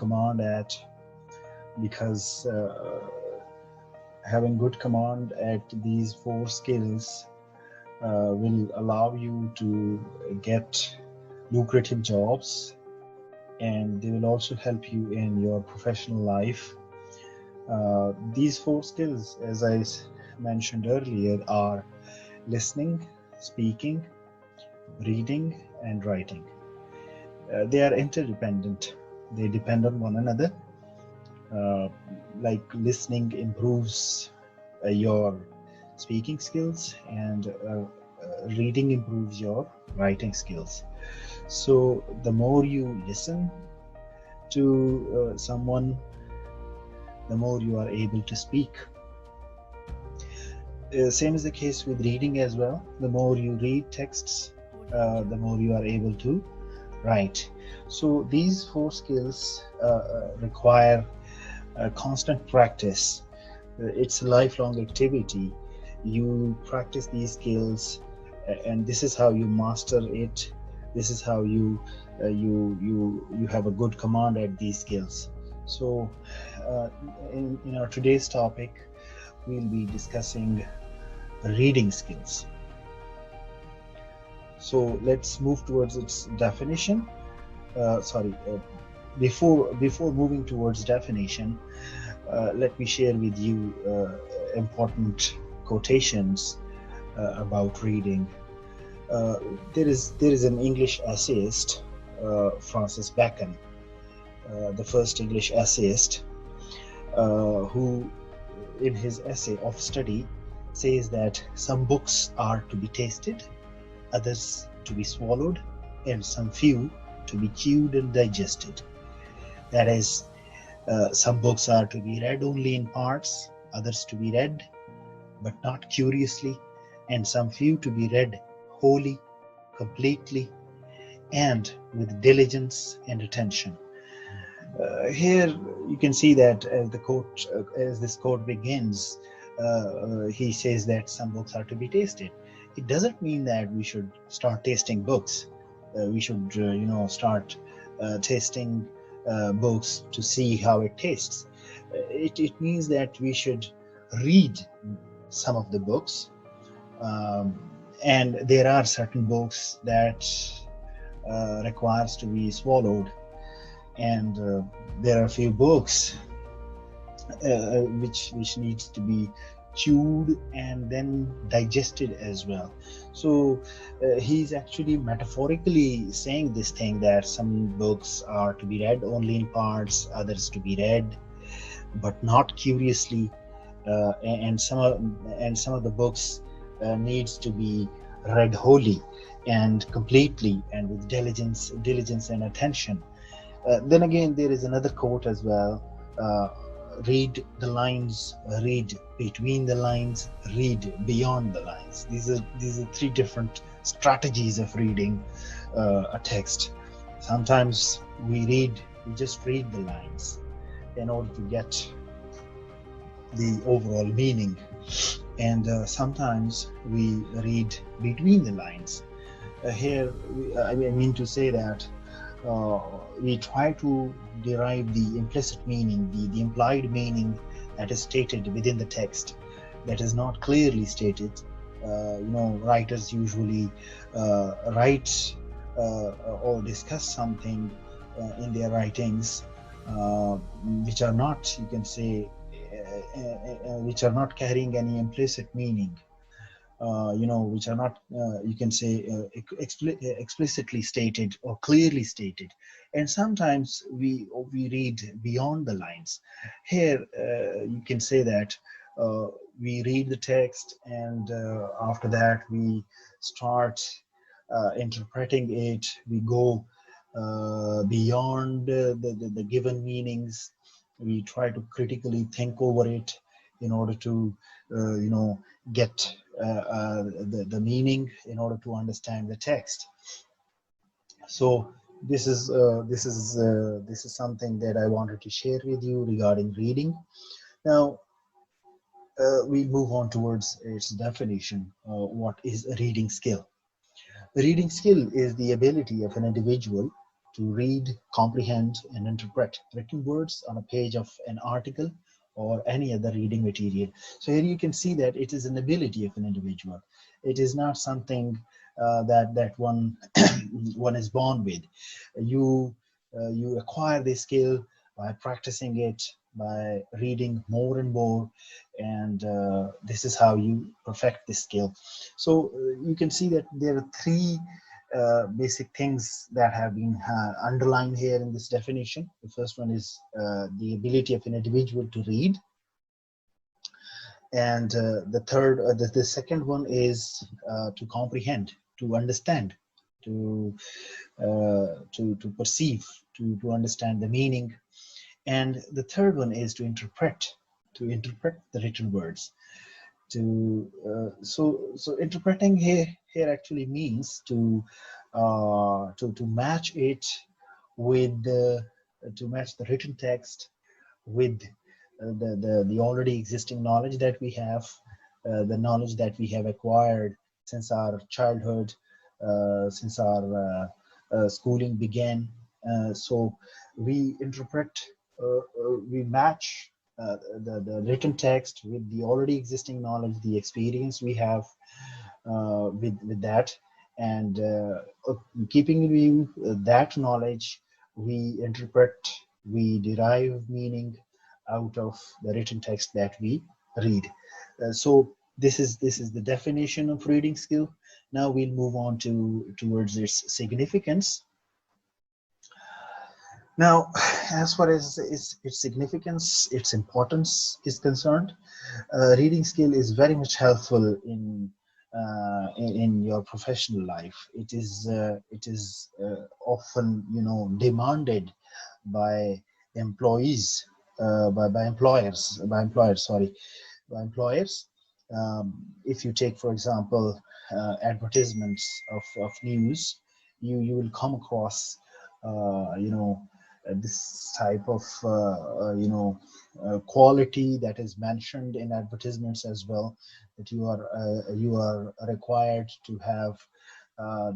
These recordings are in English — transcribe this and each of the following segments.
command at, because having good command at these 4 skills will allow you to get lucrative jobs, and they will also help you in your professional life. These 4 skills, as I mentioned earlier, are listening, speaking, reading, and writing. They are interdependent. They depend on one another. Like listening improves your speaking skills, and reading improves your writing skills. So the more you listen to someone, the more you are able to speak. Same is the case with reading as well. The more you read texts, the more you are able to write. So these 4 skills require constant practice. It's a lifelong activity. You practice these skills, and this is how you master it. This is how you have a good command at these skills. So in our today's topic, we'll be discussing reading skills. So let's move towards its definition. Before moving towards definition, let me share with you important quotations about reading. There is an English essayist, Francis Bacon, the first English essayist, who in his essay of study says that some books are to be tasted, others to be swallowed, and some few to be chewed and digested. That is, some books are to be read only in parts, others to be read but not curiously, and some few to be read wholly, completely, and with diligence and attention. Here you can see that as this quote begins, he says that some books are to be tasted. It doesn't mean that we should start tasting books. We should start tasting books to see how it tastes. It means that we should read some of the books, and there are certain books that requires to be swallowed, and there are a few books which needs to be chewed and then digested as well. So he's actually metaphorically saying this thing, that some books are to be read only in parts, others to be read but not curiously, and some of the books needs to be read wholly and completely and with diligence and attention. Then again, there is another quote as well: read the lines, read between the lines, read beyond the lines. These are 3 different strategies of reading a text. Sometimes we just read the lines in order to get the overall meaning, and sometimes we read between the lines. Here I mean to say that we try to derive the implicit meaning, the implied meaning that is stated within the text, that is not clearly stated. Writers usually write or discuss something in their writings which are not, you can say, which are not carrying any implicit meaning, which are not, you can say, explicitly stated or clearly stated. And sometimes we read beyond the lines. Here you can say that we read the text, and after that we start interpreting it. We go beyond the given meanings. We try to critically think over it in order to get the meaning, in order to understand the text. So this is something that I wanted to share with you regarding reading. Now we move on towards its definition. What is a reading skill? A reading skill is the ability of an individual to read, comprehend, and interpret written words on a page of an article or any other reading material. So here you can see that it is an ability of an individual. It is not something that one one is born with. You acquire this skill by practicing it, by reading more and more, and this is how you perfect this skill. So you can see that there are three basic things that have been underlined here in this definition. The first one is the ability of an individual to read, and the second one is to comprehend, to understand, to perceive, to understand the meaning, and the third one is to interpret the written words. So interpreting here actually means to match it with to match the written text with the already existing knowledge that we have, the knowledge that we have acquired since our childhood, since our schooling began. So we interpret, we match the written text with the already existing knowledge, the experience we have with that, and keeping in view that knowledge, we interpret, we derive meaning out of the written text that we read. So this is the definition of reading skill. Now we'll move on towards its significance. Now, as far as its significance, its importance is concerned, reading skill is very much helpful in your professional life. It is often, demanded by employees, by employers. If you take, for example, advertisements of news, you will come across this type of quality that is mentioned in advertisements as well, that you are required to have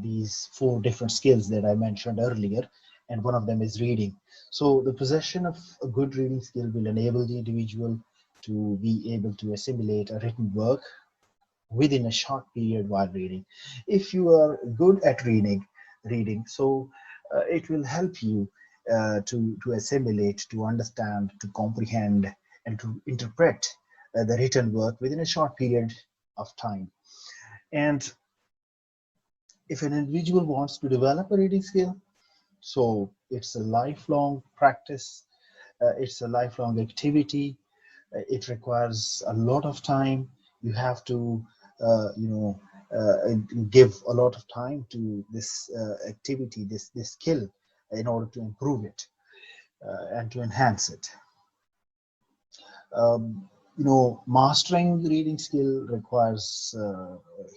these 4 different skills that I mentioned earlier, and one of them is reading. So the possession of a good reading skill will enable the individual to be able to assimilate a written work within a short period while reading. If you are good at reading, so it will help you to assimilate, to understand, to comprehend, and to interpret the written work within a short period of time. And if an individual wants to develop a reading skill, so it's a lifelong practice, it's a lifelong activity, it requires a lot of time. You have to give a lot of time to this activity, this skill, in order to improve it and to enhance it. Mastering the reading skill requires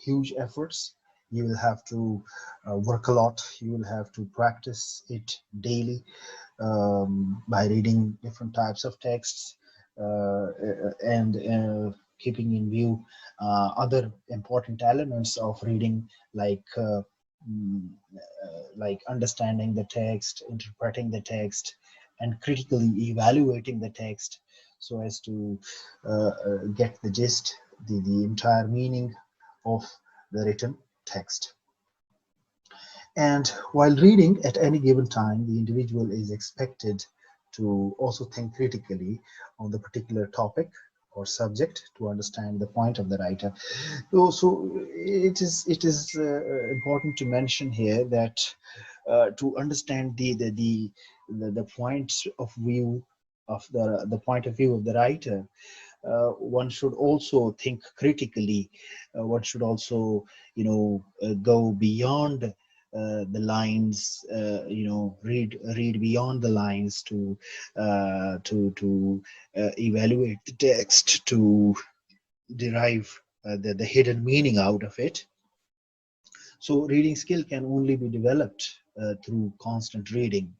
huge efforts. You will have to work a lot. You will have to practice it daily by reading different types of texts and keeping in view other important elements of reading, like understanding the text, interpreting the text, and critically evaluating the text so as to get the gist, the entire meaning of the written text. And while reading at any given time, the individual is expected to also think critically on the particular topic or subject to understand the point of the writer. So it is important to mention here that to understand the point of view of the point of view of the writer, one should also think critically. One should also go beyond the lines, read beyond the lines to evaluate the text, to derive the hidden meaning out of it. So reading skill can only be developed through constant reading.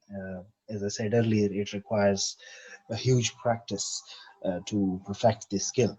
As I said earlier, it requires a huge practice to perfect this skill.